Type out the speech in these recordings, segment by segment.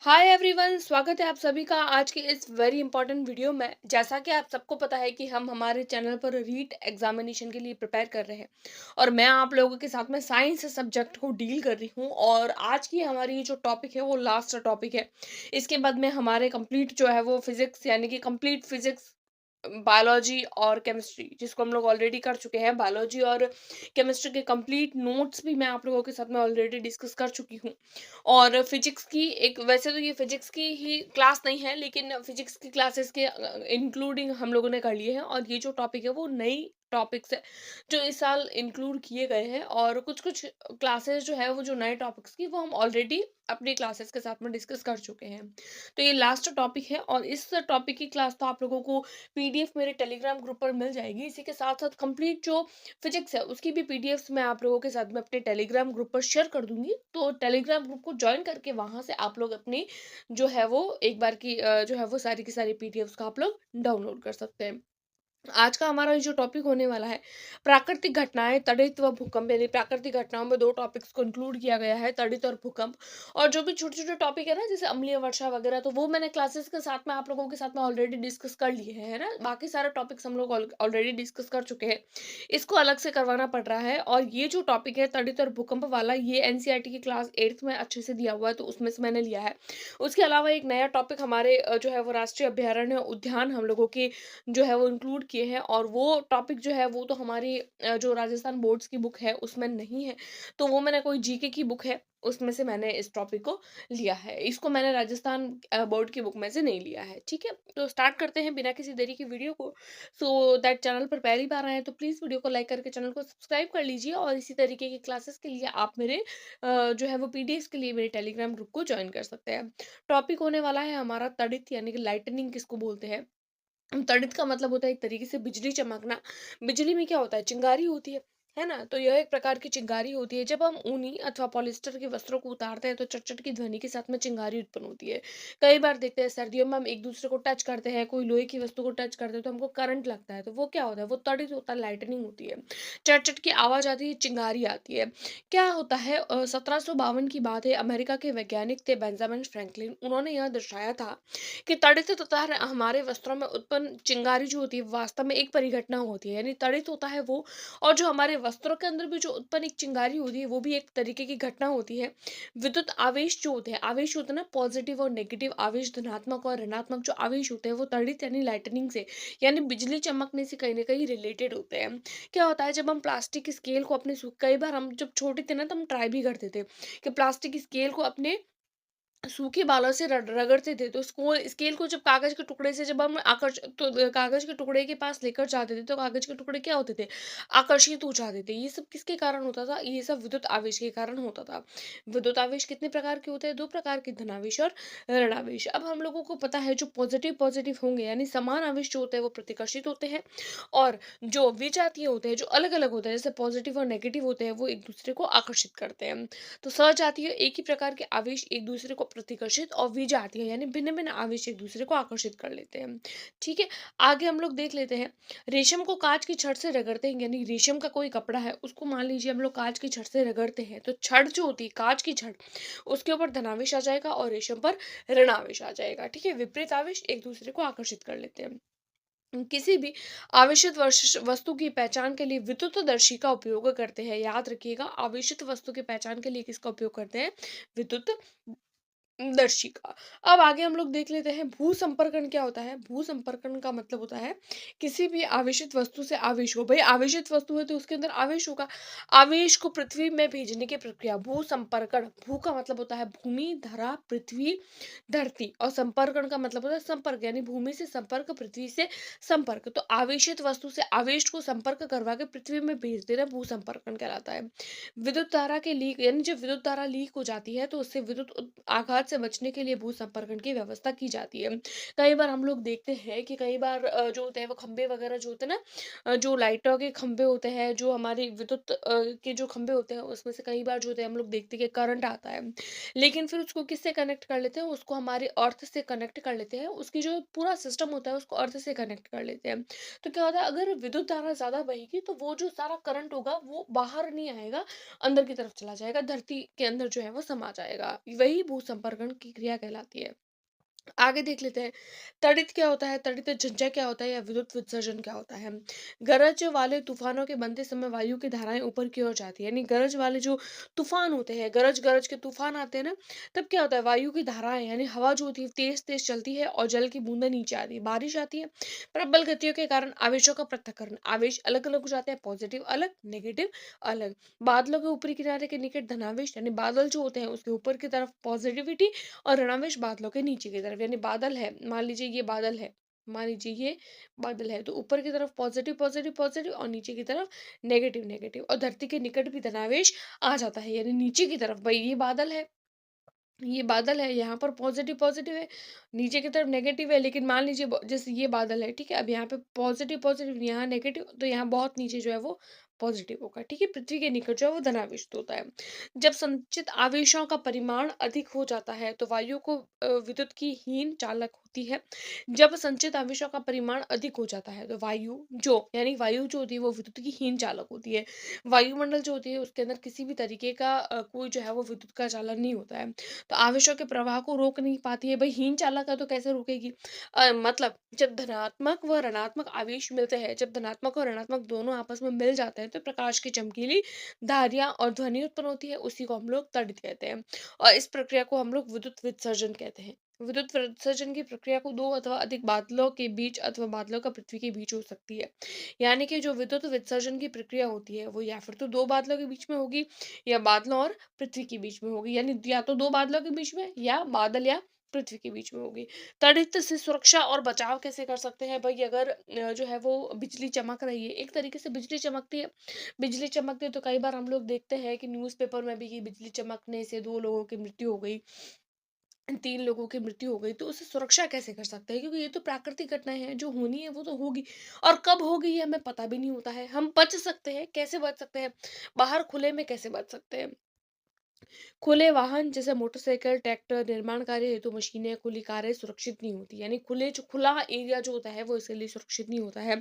Hi everyone, स्वागत है आप सभी का आज की इस वेरी इंपॉर्टेंट वीडियो में। जैसा कि आप सबको पता है कि हम हमारे चैनल पर रीट एग्जामिनेशन के लिए प्रिपेयर कर रहे हैं और मैं आप लोगों के साथ में साइंस सब्जेक्ट को डील कर रही हूँ। और आज की हमारी जो टॉपिक है वो लास्ट टॉपिक है। इसके बाद में हमारे कंप्लीट जो है वो फिजिक्स यानी कि कंप्लीट फिजिक्स, बायोलॉजी और केमिस्ट्री, जिसको हम लोग ऑलरेडी कर चुके हैं। बायोलॉजी और केमिस्ट्री के कंप्लीट नोट्स भी मैं आप लोगों के साथ में ऑलरेडी डिस्कस कर चुकी हूँ। और फिजिक्स की एक, वैसे तो ये फिजिक्स की ही क्लास नहीं है, लेकिन फिजिक्स की क्लासेस के इंक्लूडिंग हम लोगों ने कर लिए हैं। और ये जो टॉपिक है वो नई टॉपिक्स है जो इस साल इंक्लूड किए गए हैं। और कुछ कुछ क्लासेस जो है वो जो नए टॉपिक्स की वो हम ऑलरेडी अपनी क्लासेस के साथ में डिस्कस कर चुके हैं। तो ये लास्ट टॉपिक है और इस टॉपिक की क्लास तो आप लोगों को पीडीएफ मेरे टेलीग्राम ग्रुप पर मिल जाएगी। इसी के साथ साथ कंप्लीट जो फिजिक्स है उसकी भी पीडीएफ्स मैं आप लोगों के साथ में अपने टेलीग्राम ग्रुप पर शेयर कर दूंगी। तो टेलीग्राम ग्रुप को ज्वाइन करके वहां से आप लोग अपनी जो है वो एक बार की जो है वो सारी की सारी पीडीएफ्स का आप लोग डाउनलोड कर सकते हैं। आज का हमारा जो टॉपिक होने वाला है, प्राकृतिक घटनाएं, तड़ित व भूकंप। यानी प्राकृतिक घटनाओं में दो टॉपिक्स को इंक्लूड किया गया है, तड़ित और भूकंप। और जो भी छोटे छोटे टॉपिक है ना, जैसे अम्लीय वर्षा वगैरह, तो वो मैंने क्लासेस के साथ में आप लोगों के साथ में ऑलरेडी डिस्कस कर लिए हैं, है ना। बाकी सारे टॉपिक्स हम लोग ऑलरेडी डिस्कस कर चुके हैं। इसको अलग से करवाना पड़ रहा है। और ये जो टॉपिक है तड़ित और भूकंप वाला, ये एनसीईआरटी की क्लास 8th में अच्छे से दिया हुआ है, तो उसमें से मैंने लिया है। उसके अलावा एक नया टॉपिक हमारे जो है वो राष्ट्रीय अभयारण्य उद्यान हम लोगों के जो है वो इंक्लूड किए हैं। और वो टॉपिक जो है वो तो हमारी जो राजस्थान बोर्ड्स की बुक है उसमें नहीं है। तो वो मैंने कोई जीके की बुक है उसमें से मैंने इस टॉपिक को लिया है। इसको मैंने राजस्थान बोर्ड की बुक में से नहीं लिया है। ठीक है, तो स्टार्ट करते हैं बिना किसी देरी की वीडियो को। सो दैट चैनल पर पहली बार आए हैं तो प्लीज़ वीडियो को लाइक करके चैनल को सब्सक्राइब कर लीजिए। और इसी तरीके की क्लासेस के लिए आप मेरे जो है वो पीडीएफ के लिए मेरे टेलीग्राम ग्रुप को ज्वाइन कर सकते हैं। टॉपिक होने वाला है हमारा तड़ित, यानी कि लाइटनिंग किसको बोलते हैं। तड़ित का मतलब होता है एक तरीके से बिजली चमकना। बिजली में क्या होता है, चिंगारी होती है ना। तो यह एक प्रकार की चिंगारी होती है। जब हम ऊनी अथवा पॉलिस्टर के वस्त्रों को उतारते हैं तो चटचट की ध्वनि के साथ में चिंगारी उत्पन्न होती है। कई बार देखते हैं सर्दियों में हम एक दूसरे को टच करते हैं, कोई लोहे की वस्तु को टच करते हैं तो हमको करंट लगता है। तो वो क्या होता है, वो तड़ित होता है, लाइटनिंग होती है। चटचट की आवाज आती है, चिंगारी आती है। क्या होता है, 1752 की बात है। अमेरिका के वैज्ञानिक थे बेंजामिन फ्रैंकलिन। उन्होंने यह दर्शाया था कि तड़ित तथा हमारे वस्त्रों में उत्पन्न चिंगारी जो होती है वास्तव में एक परिघटना होती है, यानी तड़ित होता है वो। और जो हमारे वस्त्रों के अंदर भी जो उत्पन्न एक चिंगारी होती है वो भी एक तरीके की घटना होती है। विद्युत आवेश जो होते हैं, आवेश होते हैं ना, पॉजिटिव और नेगेटिव आवेश, धनात्मक और ऋणात्मक जो आवेश होते हैं वो तड़ित यानी लाइटनिंग से, यानी बिजली चमकने से कहीं ना कहीं रिलेटेड होते हैं। क्या होता है, जब हम प्लास्टिक स्केल को अपने कई बार हम जब छोटे थे ना तो हम ट्राई भी करते थे कि प्लास्टिक स्केल को अपने सूखे बालों से रगड़ते थे। तो स्केल को जब कागज के टुकड़े से जब हम कागज के टुकड़े के पास लेकर जाते थे तो कागज के टुकड़े क्या होते थे, आकर्षित हो जाते थे। ये सब किसके कारण होता था, ये सब विद्युत आवेश के कारण होता था। विद्युत आवेश कितने प्रकार के होते हैं, दो प्रकार के, धनावेश और ऋणावेश। अब हम लोगों को पता है जो पॉजिटिव पॉजिटिव होंगे यानी समान आवेश जो होते हैं वो प्रतिकर्षित होते हैं। और जो विजातीय होते हैं, जो अलग अलग होते हैं, जैसे पॉजिटिव और नेगेटिव होते हैं, वो एक दूसरे को आकर्षित करते हैं। तो सजातीय एक ही प्रकार के आवेश एक दूसरे को प्रतिकर्षित, और विजातीय यानी भिन्न भिन्न आवेश एक दूसरे को आकर्षित कर लेते हैं। ठीक है, आगे हम लोग देख लेते हैं। रेशम को कांच की छड़ से रगड़ते हैं, यानी रेशम का कोई कपड़ा है उसको मान लीजिए हम लोग कांच की छड़ से रगड़ते हैं तो छड़ जो होती है कांच की छड़, उसके ऊपर धनावेश आ जाएगा और रेशम पर ऋणावेश आ जाएगा। ठीक है, विपरीत आवेश एक दूसरे को आकर्षित कर लेते हैं। किसी भी आवेशित वस्तु की पहचान के लिए विद्युतदर्शी का उपयोग करते हैं। याद रखिएगा, आवेशित वस्तु की पहचान के लिए किसका उपयोग करते हैं, विद्युत दर्शिका। अब आगे हम लोग देख लेते हैं भू संपर्कन क्या होता है। भू संपर्कन का मतलब होता है किसी भी आवेशित वस्तु से आवेश हो। भाई आवेशित वस्तु है तो उसके अंदर आवेश होगा, आवेश को पृथ्वी में भेजने की प्रक्रिया भू संपर्कन। भू का मतलब होता है भूमि, धरा, पृथ्वी, धरती। और संपर्कन का मतलब होता है संपर्क, यानी भूमि से संपर्क, पृथ्वी से संपर्क। तो आवेशित वस्तु से आवेश को संपर्क करवा के पृथ्वी में भेज देना भू संपर्कन कहलाता है। विद्युत धारा के लीक, यानी जब विद्युत धारा लीक हो जाती है तो उससे विद्युत आघात से बचने के लिए भू संपर्कन की व्यवस्था की जाती है। कई बार हम लोग देखते हैं कि कई बार जो होते हैं वो खंबे वगैरह जो होते हैं ना, जो लाइटों के खंबे होते हैं, जो हमारी विद्युत के जो खंबे होते हैं उसमें से कई बार जो होते हैं हम लोग देखते हैं कि करंट आता है। लेकिन फिर उसको किससे कनेक्ट कर लेते हैं, उसको हमारे अर्थ से कनेक्ट कर लेते हैं। उसकी जो पूरा सिस्टम होता है उसको अर्थ से कनेक्ट कर लेते हैं। तो क्या होता है, अगर विद्युत धारा ज्यादा बहेगी तो वो जो सारा करंट होगा वो बाहर नहीं आएगा, अंदर की तरफ चला जाएगा, धरती के अंदर जो है वो समा जाएगा। वही भू संपर्क अपवर्गण की क्रिया कहलाती है। आगे देख लेते हैं, तड़ित क्या होता है, तड़ित झंझा क्या होता है या विद्युत विसर्जन क्या होता है। गरज वाले तूफानों के बनते समय वायु की धाराएं ऊपर की ओर जाती है, यानी गरज वाले जो तूफान होते हैं, गरज गरज के तूफान आते हैं ना, तब क्या होता है, वायु की धाराएं यानी हवा जो होती है तेज तेज चलती है और जल की बूंदें नीचे आती है, बारिश आती है। प्रबल गतियों के कारण आवेशों का पृथक्करण, आवेश अलग अलग हो जाते हैं, पॉजिटिव अलग, नेगेटिव अलग। बादलों के ऊपरी किनारे के निकट धनावेश, यानी बादल जो होते हैं उसके ऊपर की तरफ पॉजिटिविटी और ऋणावेश बादलों के नीचे की तरफ, यानी बादल है, मान लीजिए ये बादल है, मान लीजिए ये बादल है, तो ऊपर की तरफ पॉजिटिव पॉजिटिव पॉजिटिव और नीचे की तरफ नेगेटिव नेगेटिव, और धरती के निकट भी धनावेश आ जाता है, यानी नीचे की तरफ भाई ये बादल है, ये बादल है, यहाँ पर पॉजिटिव पॉजिटिव है, नीचे की तरफ नेगेटिव है, लेकिन मान लीजिए जैसे ये बादल है, ठीक है, अब यहाँ पे पॉजिटिव पॉजिटिव, यहाँ नेगेटिव, तो यहाँ बहुत नीचे जो है वो पॉजिटिव होगा, ठीक है, पृथ्वी के निकट जो है वो धनावेश होता है। जब संचित आवेशों का परिमाण अधिक हो जाता है तो वायु को विद्युत की हीन चालक होती है। जब संचित आवेशों का परिमाण अधिक हो जाता है तो वायु जो, यानी वायु जो होती है वो विद्युत की हीन चालक होती है। वायुमंडल जो होती है उसके अंदर किसी भी तरीके का कोई जो है वो विद्युत का चालन नहीं होता है, तो आवेशों के प्रवाह को रोक नहीं पाती है। भाई हीन चालक है तो कैसे रोकेगी? मतलब जब धनात्मक व ऋणात्मक आवेश मिलते हैं, जब धनात्मक और ऋणात्मक दोनों आपस में मिल जाते हैं तो प्रकाश की चमकीली धारियां और ध्वनि उत्पन्न होती है, उसी को हम लोग तड़ित कहते हैं। और इस प्रक्रिया को हम लोग विद्युत विसर्जन कहते हैं। विद्युत विसर्जन की प्रक्रिया को दो अथवा अधिक बादलों के बीच अथवा बादलों का पृथ्वी के बीच हो सकती है। यानी कि जो विद्युत विसर्जन की प्रक्रिया होती है वो या फिर तो दो बादलों के बीच में होगी या बादलों और पृथ्वी के बीच में होगी, यानी या तो दो बादलों के बीच में या बादल या पृथ्वी के बीच में होगी। तड़ित से सुरक्षा और बचाव कैसे कर सकते हैं भाई? अगर जो है वो बिजली चमक रही है, एक तरीके से बिजली चमकती है, बिजली चमकती है तो कई बार हम लोग देखते हैं कि न्यूज़पेपर में भी कि बिजली चमकने से 2 लोगों की मृत्यु हो गई, 3 लोगों की मृत्यु हो गई, तो उससे सुरक्षा कैसे कर सकते हैं? क्योंकि ये तो प्राकृतिक घटनाएँ हैं, जो होनी है वो तो होगी और कब होगी ये हमें पता भी नहीं होता है। हम बच सकते हैं, कैसे बच सकते हैं? बाहर खुले में कैसे बच सकते हैं? खुले वाहन जैसे मोटरसाइकिल, ट्रैक्टर, निर्माण कार्य हेतु मशीनें, खुली कारें सुरक्षित नहीं होती। यानी खुला एरिया जो होता है वो इसके लिए सुरक्षित नहीं होता है।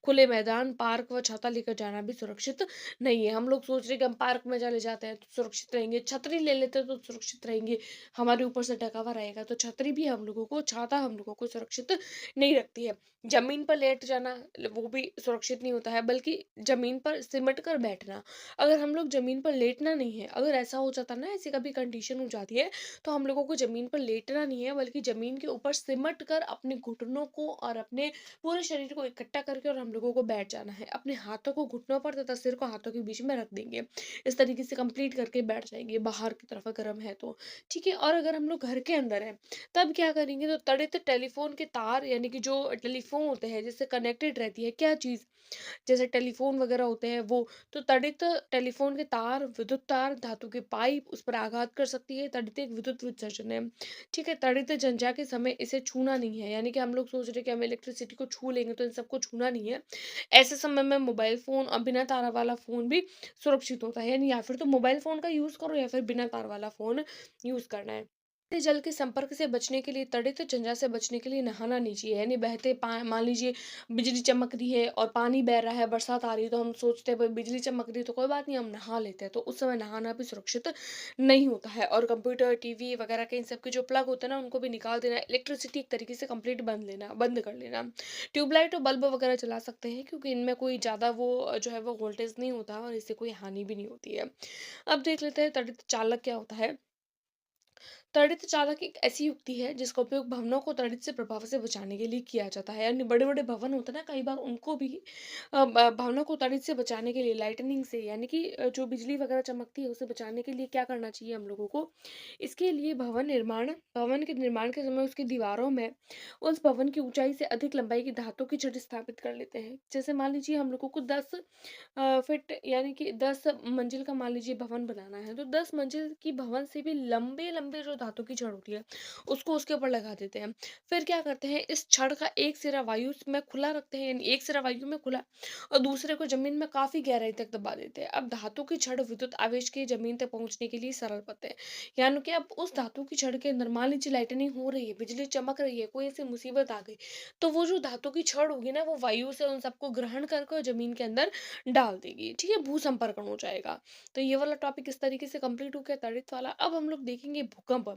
खुले मैदान, पार्क व छाता लेकर जाना भी सुरक्षित नहीं है। हम लोग सोच रहे हैं कि हम पार्क में चले जाते हैं तो सुरक्षित रहेंगे, छतरी ले लेते हैं तो सुरक्षित रहेंगे, हमारे ऊपर से ढका हुआ रहेगा। तो छतरी भी हम लोगों को, छाता हम लोगों को सुरक्षित नहीं रखती है। जमीन पर लेट जाना वो भी सुरक्षित नहीं होता है, बल्कि जमीन पर सिमट कर बैठना। अगर हम लोग ज़मीन पर लेटना नहीं है, अगर ऐसा हो जाता ना, ऐसी कभी कंडीशन हो जाती है, तो हम लोगों को ज़मीन पर लेटना नहीं है, बल्कि ज़मीन के ऊपर सिमट कर अपने घुटनों को और अपने पूरे शरीर को इकट्ठा करके और हम लोगों को बैठ जाना है। अपने हाथों को घुटनों पर तथा सिर को हाथों के बीच में रख देंगे। इस तरीके से कंप्लीट करके बैठ जाएँगे, बाहर की तरफ अगर हम हैं तो, ठीक है? और अगर हम लोग घर के अंदर हैं, तब क्या करेंगे? तो तड़ित टेलीफ़ोन के तार, यानी कि जो टेलीफ़ोन होते हैं जिससे कनेक्टेड रहती है क्या चीज़, जैसे टेलीफ़ोन वगैरह होते हैं वो, तो तड़ित टेलीफ़ोन के तार, विद्युत तार, धातु के पाइप उस पर आघात कर सकती है, तड़ित एक विद्युत विसर्जन है। ठीक है? तड़ित झंझा के समय इसे छूना नहीं है, यानी कि हम लोग सोच रहे हैं कि हम इलेक्ट्रिसिटी को छू लेंगे तो इन सबको छूना नहीं है। ऐसे समय में मोबाइल फ़ोन और बिना तार वाला फ़ोन भी सुरक्षित होता है, यानी या फिर तो मोबाइल फ़ोन का यूज़ करो या फिर बिना तार वाला फ़ोन यूज़ करना है। जल के संपर्क से बचने के लिए, तड़ित झंझा से बचने के लिए नहाना नहीं चाहिए, यानी बहते मान लीजिए बिजली चमक रही है और पानी बह रहा है, बरसात आ रही है, तो हम सोचते हैं भाई बिजली चमक रही है तो कोई बात नहीं, हम नहा लेते हैं, तो उस समय नहाना भी सुरक्षित नहीं होता है। और कंप्यूटर, टीवी वगैरह के इन सब के जो प्लग होते हैं ना, उनको भी निकाल देना, इलेक्ट्रिसिटी एक तरीके से कंप्लीट बंद कर लेना। ट्यूबलाइट और बल्ब वगैरह चला सकते हैं, क्योंकि इनमें कोई ज़्यादा वो जो है वो वोल्टेज नहीं होता और इससे कोई हानि भी नहीं होती है। अब देख लेते हैं तड़ित चालक क्या होता है। तड़ित चालक एक ऐसी युक्ति है जिसका उपयोग भवनों को तड़ित से प्रभाव से बचाने के लिए किया जाता है, यानी बड़े बड़े भवन होते हैं ना, कई बार उनको भी भवनों को तड़ित से बचाने के लिए लाइटनिंग से, यानी कि जो बिजली वगैरह चमकती है उसे बचाने के लिए क्या करना चाहिए हम लोगों को? इसके लिए भवन के निर्माण के समय उसकी दीवारों में उस भवन की ऊंचाई से अधिक लंबाई की धातु की छड़ स्थापित कर लेते हैं। जैसे मान लीजिए हम लोगों को 10 फीट, यानी कि 10 मंजिल का मान लीजिए भवन बनाना है, तो 10 मंजिल की भवन से भी लंबे लंबे जो धातु की छड़ होती है उसको उसके ऊपर लगा देते हैं। फिर क्या करते हैं, इस छड़ का एक सिरा वायु में खुला रखते हैं, यानी एक सिरा वायु में खुला और दूसरे को जमीन में काफी गहराई तक दबा देते हैं। अब धातु की छड़ विद्युत आवेश के जमीन तक पहुंचने के लिए सरल पथ है, यानी कि अब उस धातु की छड़ के अंदर मान लीजिए लाइटनिंग हो रही है, बिजली चमक रही है, कोई ऐसी मुसीबत आ गई, तो वो जो धातु की छड़ होगी ना, वो वायु से उन सबको ग्रहण करके और जमीन के अंदर डाल देगी, ठीक है, भू संपर्कन हो जाएगा। तो ये वाला टॉपिक इस तरीके से कंप्लीट हो गया, तड़ित वाला। अब हम लोग देखेंगे भूकंप।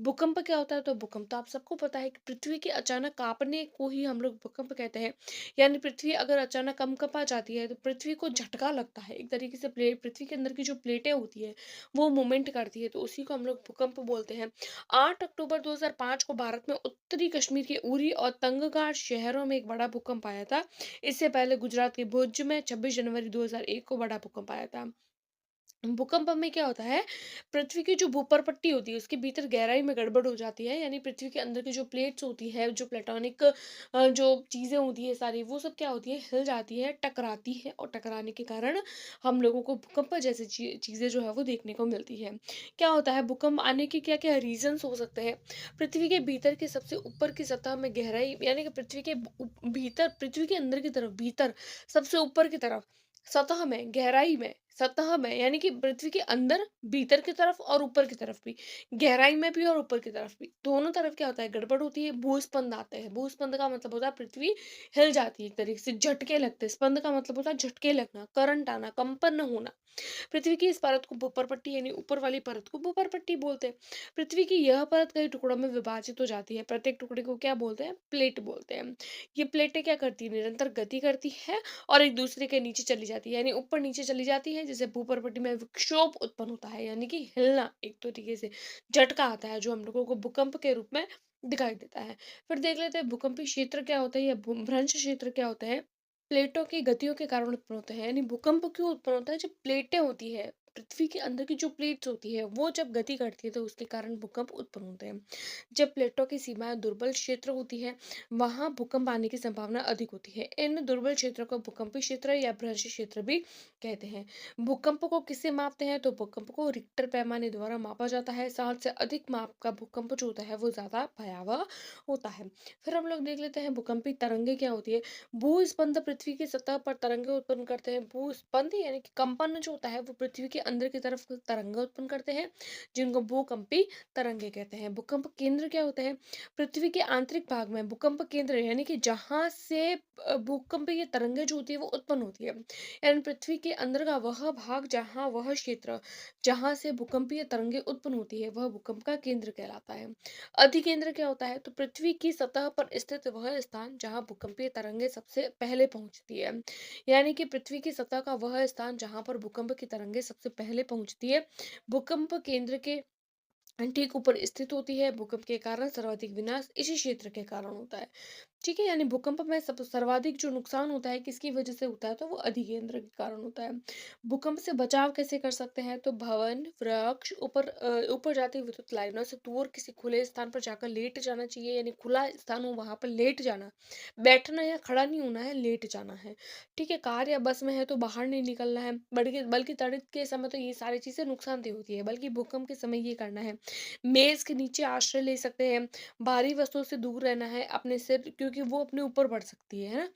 भूकंप क्या होता है? तो भूकंप तो आप सबको पता है कि पृथ्वी के अचानक कांपने को ही हम लोग भूकंप कहते हैं। यानी पृथ्वी अगर अचानक कंपा जाती है तो पृथ्वी को झटका लगता है, एक तरीके से पृथ्वी के अंदर की जो प्लेटें होती है वो मूवमेंट करती है, तो उसी को हम लोग भूकंप बोलते हैं। 8 अक्टूबर 2005 को भारत में उत्तरी कश्मीर के उरी और तंगघाट शहरों में एक बड़ा भूकंप आया था। इससे पहले गुजरात के भुज में 26 जनवरी 2001 को बड़ा भूकंप आया था। भूकंप में क्या होता है, पृथ्वी की जो भूपर पट्टी होती है उसके भीतर गहराई में गड़बड़ हो जाती है, यानी पृथ्वी के अंदर की जो प्लेट्स होती है, जो प्लेटोनिक जो चीजें होती है सारी, वो सब क्या होती है, हिल जाती है, टकराती है, और टकराने के कारण हम लोगों को भूकंप जैसी चीजें जो है वो देखने को मिलती है। क्या होता है, भूकंप आने के क्या क्या रीजंस हो सकते हैं? पृथ्वी के भीतर के सबसे ऊपर की सतह में गहराई, यानी कि पृथ्वी के भीतर, पृथ्वी के अंदर की तरफ, भीतर सबसे ऊपर की तरफ, सतह में, गहराई में, सतह में, यानी कि पृथ्वी के अंदर, भीतर की तरफ और ऊपर की तरफ भी, गहराई में भी और ऊपर की तरफ भी, दोनों तरफ क्या होता है, गड़बड़ होती है, भूस्पंद आते हैं। भूस्पंद का मतलब होता है पृथ्वी हिल जाती है, एक तरीके से झटके लगते हैं। स्पंद का मतलब होता है झटके लगना, करंट आना, कंपन होना। पृथ्वी की इस परत को भूपर पट्टी, यानी ऊपर वाली परत को भूपर पट्टी बोलते हैं। पृथ्वी की यह परत कई टुकड़ों में विभाजित हो जाती है। प्रत्येक टुकड़े को क्या बोलते हैं, प्लेट बोलते हैं। ये प्लेटें क्या करती है, निरंतर गति करती है और एक दूसरे के नीचे चली जाती है, यानी ऊपर नीचे चली जाती है, जिससे भूपर पट्टी में विक्षोभ उत्पन्न होता है, यानी कि हिलना, एक तरीके से झटका आता है, जो हम लोगों को भूकंप के रूप में दिखाई देता है। फिर देख लेते हैं भूकंपी क्षेत्र क्या होता है या भ्रंश क्षेत्र क्या होता है। प्लेटों की गतियों के कारण उत्पन्न होता है, यानी भूकंप क्यों उत्पन्न होता है, जब प्लेटें होती है, पृथ्वी के अंदर की जो प्लेट्स होती है वो जब गति करती है तो उसके कारण भूकंप उत्पन्न होते हैं। जब प्लेटों की सीमाएं दुर्बल क्षेत्र होती है, वहां भूकंप आने की संभावना अधिक होती है। इन दुर्बल क्षेत्रों को भूकंपी क्षेत्र या भ्रंश क्षेत्र भी कहते हैं। भूकंप को किससे मापते हैं, तो भूकंप को रिक्टर पैमाने द्वारा मापा जाता है। 7 से अधिक माप का भूकंप जो होता है वो ज्यादा भयावह होता है। फिर हम लोग देख लेते हैं भूकंपी तरंगे क्या होती है। भूस्पंद पृथ्वी की सतह पर तरंगे उत्पन्न करते हैं। भूस्पंद यानी कि कंपन जो होता है वो पृथ्वी के अंदर की तरफ तरंगे उत्पन्न करते हैं, जिनको भूकंपी तरंगे कहते हैं। भूकंप केंद्र क्या होता है, पृथ्वी के आंतरिक भाग में भूकंप केंद्र, यानी कि जहां से भूकंपीय तरंगे जो होती है वो उत्पन्न होती है, यानी पृथ्वी के अंदर का वह भाग, जहां वह क्षेत्र जहां से भूकंपीय तरंगे उत्पन्न होती है, वह भूकंप का केंद्र कहलाता है। अधिकेंद्र क्या होता है, तो पृथ्वी की सतह पर स्थित वह स्थान जहां भूकंपीय तरंगे सबसे पहले पहुंचती है, यानी कि पृथ्वी की सतह का वह स्थान जहां पर भूकंप की तरंगे सबसे पहले पहुंचती है, भूकंप केंद्र के ठीक ऊपर स्थित होती है। भूकंप के कारण सर्वाधिक विनाश इसी क्षेत्र के कारण होता है। ठीक है, यानी भूकंप में सब सर्वाधिक जो नुकसान होता है किसकी वजह से होता है, तो वो अधिकेंद्र के कारण होता है। भूकंप से बचाव कैसे कर सकते हैं, तो भवन, वृक्ष, ऊपर जाती विद्युत लाइनों से दूर किसी खुले स्थान पर जाकर लेट जाना चाहिए, यानी खुला स्थान हो वहां पर लेट जाना। बैठना या खड़ा नहीं होना है, लेट जाना है। ठीक है, कार या बस में है तो बाहर नहीं निकलना है, बल्कि बल्कि तड़ित के समय तो ये सारी चीजें नुकसानदेह होती है, बल्कि भूकंप के समय ये करना है। मेज के नीचे आश्रय ले सकते हैं। भारी वस्तुओं से दूर रहना है, अपने सिर, क्योंकि वो अपने ऊपर बढ़ सकती है ना।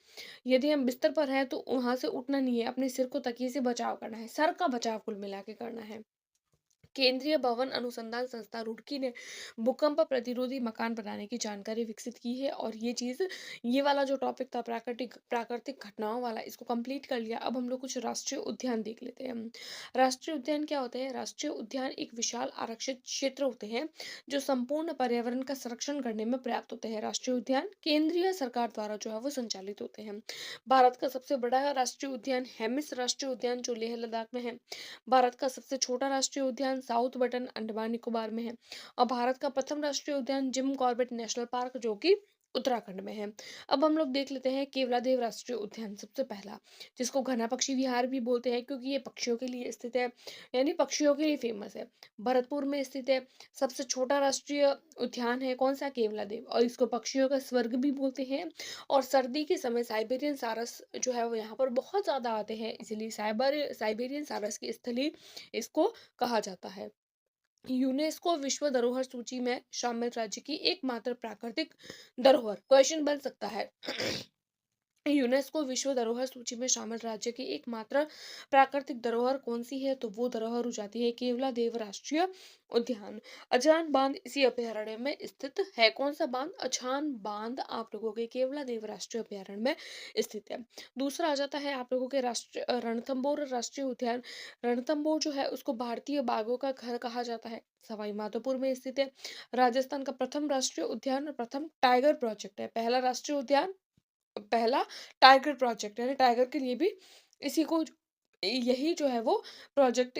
यदि हम बिस्तर पर हैं तो वहां से उठना नहीं है, अपने सिर को तकिए से बचाव करना है, सर का बचाव कुल मिला के करना है। केंद्रीय भवन अनुसंधान संस्था रुड़की ने भूकंप प्रतिरोधी मकान बनाने की जानकारी विकसित की है, और ये चीज, ये वाला जो टॉपिक था प्राकृतिक प्राकृतिक घटनाओं वाला, इसको कंप्लीट कर लिया। अब हम लोग कुछ राष्ट्रीय उद्यान देख लेते हैं। राष्ट्रीय उद्यान क्या होते हैं, राष्ट्रीय उद्यान एक विशाल आरक्षित क्षेत्र होते हैं जो संपूर्ण पर्यावरण का संरक्षण करने में पर्याप्त होते हैं। राष्ट्रीय उद्यान केंद्रीय सरकार द्वारा जो है वो संचालित होते हैं। भारत का सबसे बड़ा राष्ट्रीय उद्यान हेमिस राष्ट्रीय उद्यान जो लेह लद्दाख में है। भारत का सबसे छोटा राष्ट्रीय उद्यान साउथ बटन अंडमान निकोबार में है। और भारत का प्रथम राष्ट्रीय उद्यान जिम कॉर्बेट नेशनल पार्क जो कि उत्तराखंड में है। अब हम लोग देख लेते हैं केवलादेव राष्ट्रीय उद्यान, सबसे पहला, जिसको घना पक्षी विहार भी बोलते हैं क्योंकि ये पक्षियों के लिए स्थित है, यानी पक्षियों के लिए फेमस है। भरतपुर में स्थित है। सबसे छोटा राष्ट्रीय उद्यान है कौन सा, केवलादेव, और इसको पक्षियों का स्वर्ग भी बोलते हैं। और सर्दी के समय साइबेरियन सारस जो है वो यहाँ पर बहुत ज्यादा आते हैं, इसलिए साइबेरियन सारस की स्थली इसको कहा जाता है। यूनेस्को विश्व धरोहर सूची में शामिल राज्य की एकमात्र प्राकृतिक धरोहर, क्वेश्चन बन सकता है। यूनेस्को विश्व धरोहर सूची में शामिल राज्य की एकमात्र प्राकृतिक धरोहर कौन सी है? तो वो धरोहर हो जाती है केवलादेव राष्ट्रीय उद्यान। अजान बांध इसी अभयारण्य में स्थित है। कौन सा बांध? अछान बांध आप लोगों के केवलादेव राष्ट्रीय अभयारण्य में स्थित है। दूसरा आ जाता है आप लोगों के राष्ट्रीय रणथंबोर राष्ट्रीय उद्यान। रणथंबोर जो है उसको भारतीय बाघों का घर कहा जाता है, सवाई माधोपुर में स्थित है। राजस्थान का प्रथम राष्ट्रीय उद्यान और प्रथम टाइगर प्रोजेक्ट है। पहला राष्ट्रीय उद्यान, पहला टाइगर प्रोजेक्ट, यानी टाइगर के लिए भी इसी को यही जो है वो प्रोजेक्ट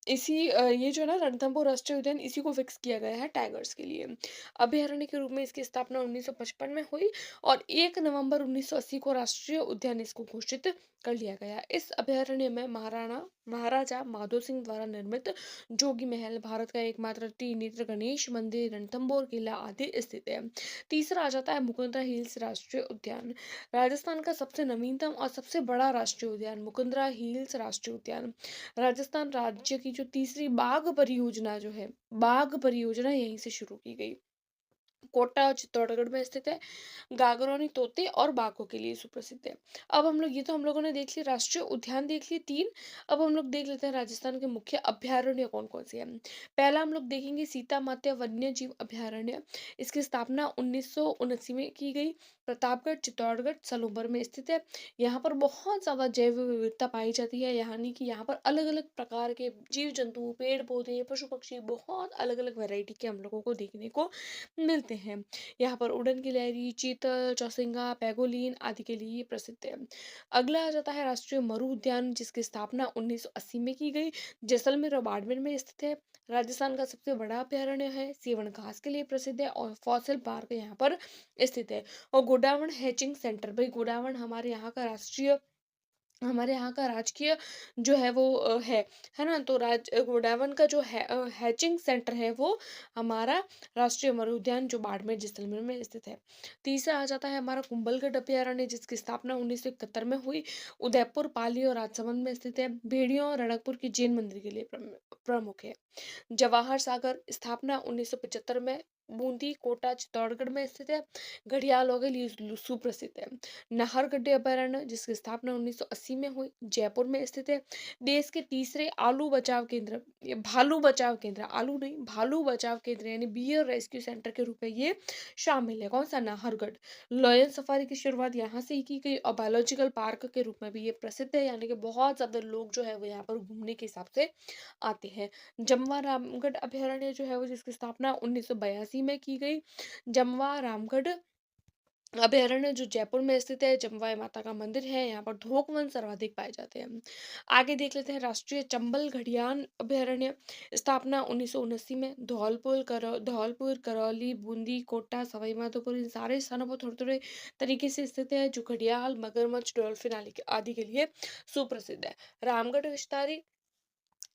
ये जो है ना रणथंभौर राष्ट्रीय उद्यान इसी को फिक्स किया गया है टाइगर्स के लिए। अभयारण्य के रूप में इसकी स्थापना 1955 में हुई और 1 नवंबर 1980 को राष्ट्रीय उद्यान इसको घोषित कर लिया गया। इस अभयारण्य में महाराजा माधो सिंह द्वारा निर्मित जोगी महल, भारत का एकमात्र त्रिनेत्र गणेश मंदिर, रणथंभौर किला आदि स्थित है। तीसरा आ जाता है मुकुंदरा हिल्स राष्ट्रीय उद्यान। राजस्थान का सबसे नवीनतम और सबसे बड़ा राष्ट्रीय उद्यान मुकुंदरा हिल्स राष्ट्रीय उद्यान। राजस्थान राज्य की जो तीसरी बाघ परियोजना यहीं से शुरू की गई। कोटा और चित्तौड़गढ़ में स्थित है। गागरौनी तोते और बाघों के लिए सुप्रसिद्ध है। अब हम लोग, ये तो हम लोगों ने देख ली राष्ट्रीय उद्यान, देख ली 3। अब हम लोग देख लेते हैं राजस्थान के मुख्य अभयारण्य कौन कौन से हैं। पहला हम लोग देखेंगे सीता मात्या वन्य जीव अभयारण्य। इसकी स्थापना 1979 में की गई। प्रतापगढ़, चित्तौड़गढ़, सलूबर में स्थित है। यहाँ पर बहुत ज्यादा जैव विविधता पाई जाती है, यानी कि यहाँ पर अलग अलग प्रकार के जीव जंतु, पेड़ पौधे, पशु पक्षी, बहुत अलग अलग वैरायटी के हम लोगों को देखने को मिलते हैं। यहाँ पर उड़न गिलहरी, चीतल, चौसिंगा, पैगोलिन आदि के लिए ये प्रसिद्ध है। अगला आ जाता है राष्ट्रीय मरु उद्यान, जिसकी स्थापना 1980 में की गई। जैसलमेर और बाड़मेर में स्थित है। राजस्थान का सबसे बड़ा अभयारण्य है। सेवन घास के लिए प्रसिद्ध है और फॉसिल पार्क यहाँ पर स्थित है। और गोडावण हैचिंग सेंटर, भाई गोडावण हमारे यहाँ का राजकीय जो है वो है ना। तो गोडावण का जो हैचिंग सेंटर है वो हमारा राष्ट्रीय मरु उद्यान जो बाड़मेर जैसलमेर में स्थित है। तीसरा आ जाता है हमारा कुंभलगढ़ अभयारण्य, जिसकी स्थापना 1971 में हुई। उदयपुर, पाली और राजसमंद में स्थित है। भेड़ियों और रणकपुर की जैन मंदिर के लिए प्रमुख है। जवाहर सागर, स्थापना 1975 में। बूंदी, कोटा, चित्तौड़गढ़ में स्थित है। घड़ियालों के लिए सुप्रसिद्ध है। नाहरगढ़ अभयारण्य, जिसकी स्थापना 1980 में हुई, जयपुर में स्थित है। देश के तीसरे भालू बचाव केंद्र, आलू नहीं भालू बचाव केंद्र यानी बियर रेस्क्यू सेंटर के रूप में ये शामिल है। कौन सा? नाहरगढ़। लॉयन सफारी की शुरुआत यहाँ से ही की गई और बायोलॉजिकल पार्क के रूप में भी ये प्रसिद्ध है, यानी कि बहुत ज्यादा लोग जो है वो यहाँ पर घूमने के हिसाब से आते हैं। जमवा रामगढ़ अभयारण्य जो है वो, जिसकी स्थापना 1982 में की गई। जमवा रामगढ़ अभयारण्य जो जयपुर में स्थित है। जमवाई माता का मंदिर है, यहाँ पर धोक वन सर्वाधिक पाए जाते हैं। आगे देख लेते हैं राष्ट्रीय चंबल घड़ियाल अभयारण्य, स्थापना 1979 में। धौलपुर, करौली, बूंदी, कोटा, सवाई माधोपुर इन सारे स्थानों पर थोड़े थोड़े तरीके से स्थित है, जो घड़ियाल, मगरमच्छ, डॉल्फिन आदि के लिए सुप्रसिद्ध है।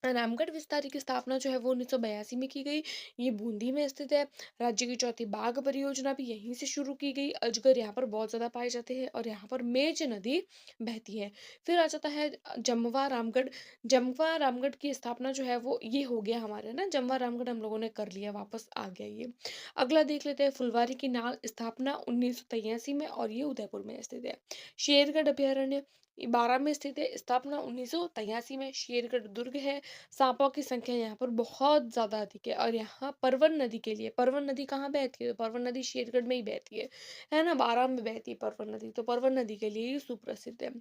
रामगढ़ विस्तार की स्थापना जो है वो 1982 में की गई। ये बूंदी में स्थित है। राज्य की चौथी बाघ परियोजना भी यहीं से शुरू की गई। अजगर यहाँ पर बहुत ज्यादा पाए जाते हैं और यहाँ पर मेज नदी बहती है। फिर आ जाता है जमवा रामगढ़ की स्थापना जो है वो ये हो गया हमारे ना। जमवा रामगढ़ हम लोगों ने कर लिया, वापस आ गया ये। अगला देख लेते हैं फुलवारी की नाल, स्थापना 1983 में और ये उदयपुर में स्थित है। शेरगढ़ अभयारण्य 12 में स्थित है, स्थापना 1983 में। शेरगढ़ दुर्ग है। सांपों की संख्या यहाँ पर बहुत ज्यादा अधिक है और यहाँ परवन नदी के लिए, परवन नदी कहाँ बहती है? परवन नदी शेरगढ़ में ही बहती है ना, 12 में बहती है परवन नदी, तो परवन नदी के लिए ही सुप्रसिद्ध है।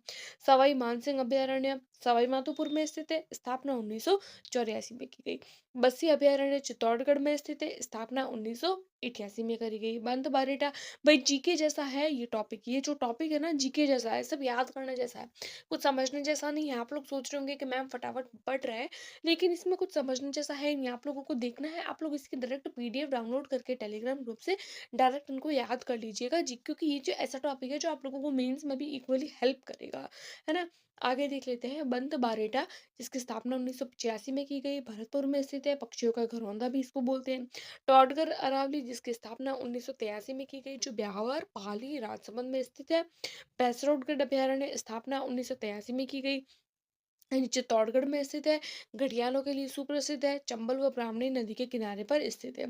सवाई मानसिंह अभयारण्य सवाई माधोपुर में स्थित है, स्थापना 1984 में की गई। बस्सी अभयारण्य चित्तौड़गढ़ में स्थित है, स्थापना 1988 में करी गई। बंद बारेटा, भाई जीके जैसा है ये टॉपिक, ये जो टॉपिक है ना जीके जैसा है, सब याद करने जैसा है, कुछ समझने जैसा नहीं है। आप लोग सोच रहे होंगे कि मैम फटाफट पढ़ रहे हैं, लेकिन इसमें कुछ समझने जैसा है नहीं। आप लोगों को देखना है, आप लोग इसकी डायरेक्ट पीडीएफ डाउनलोड करके टेलीग्राम ग्रुप से डायरेक्ट इनको याद कर लीजिएगा जी, क्योंकि ये जो ऐसा टॉपिक है जो आप लोगों को मेंस में भी इक्वली हेल्प करेगा, है ना। आगे देख लेते हैं बंद बारेटा, जिसकी स्थापना 1985 में की गई, भरतपुर में स्थित है। पक्षियों का घरौंदा भी इसको बोलते हैं। टॉडगर अरावली, जिसकी स्थापना 1983 में की गई, जो ब्यावर, पाली, राजसमंद में स्थित है। पैसरोडगढ़ अभयारण्य, स्थापना 1983 में की गई। चित्तौड़गढ़ में स्थित है, घड़ियालों के लिए सुप्रसिद्ध है, चंबल व ब्राह्मणी नदी के किनारे पर स्थित है।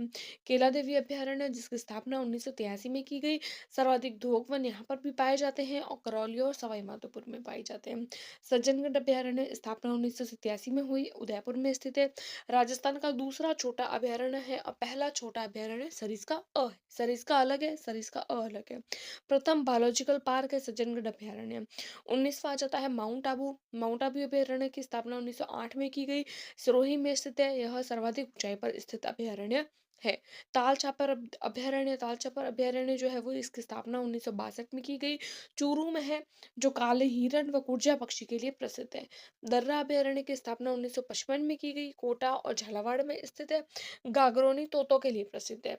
केला देवी अभयारण्य जिसकी स्थापना 1983 में की गई, सर्वाधिक धोक वन यहाँ पर भी पाए जाते हैं और करौली और सवाई माधोपुर में पाए जाते हैं। सज्जनगढ़ अभयारण्य स्थापना 1987 में हुई, उदयपुर में स्थित है। राजस्थान का दूसरा छोटा अभयारण्य है और पहला छोटा अभयारण्य सरिस्का अ है। सरिस्का अलग है, सरिस्का अ अलग है। प्रथम बायोलॉजिकल पार्क है सज्जनगढ़ अभयारण्य। 19वां आ जाता है माउंट आबू। माउंट आबू अभयारण्य की स्थापना 1908 में की गई, सिरोही में स्थित है। यह सर्वाधिक ऊंचाई पर स्थित अभयारण्य है। ताल छापर अभयारण्य जो है वो इसकी स्थापना 1962 में की गई, चूरू में है, जो काले हिरण व कुर्जा पक्षी के लिए प्रसिद्ध है। दर्रा अभयारण्य की स्थापना 1955 में की गई, कोटा और झालावाड़ में स्थित है, गागरोनी तोतों के लिए प्रसिद्ध है।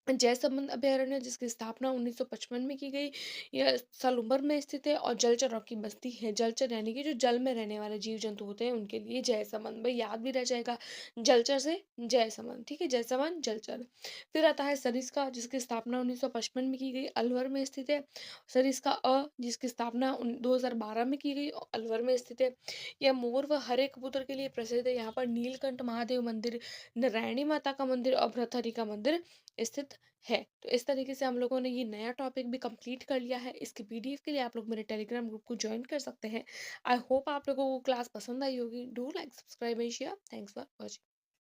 जयसमंद अभयारण्य जिसकी स्थापना 1955 में की गई, यह सलूबर में स्थित है और जलचरों की बस्ती है। जलचर यानी कि जो जल में रहने वाले जीव जंतु होते हैं उनके लिए जयसमंद, भाई याद भी रह जाएगा, जलचर से जयसमंद, ठीक है, जयसमंद जलचर। फिर आता है सरिस्का जिसकी स्थापना 1955 में की गई, अलवर में स्थित है। सरिस्का जिसकी स्थापना 2012 में की गई और अलवर में स्थित है। यह मोर व हरे कबूतर के लिए प्रसिद्ध है। यहाँ पर नीलकंठ महादेव मंदिर, नारायणी माता का मंदिर और भृतहरि का मंदिर स्थित है। तो इस तरीके से हम लोगों ने ये नया टॉपिक भी कंप्लीट कर लिया है। इसके पीडीएफ के लिए आप लोग मेरे टेलीग्राम ग्रुप को ज्वाइन कर सकते हैं। आई होप आप लोगों को क्लास पसंद आई होगी। Do like, subscribe and share. Thanks for watching.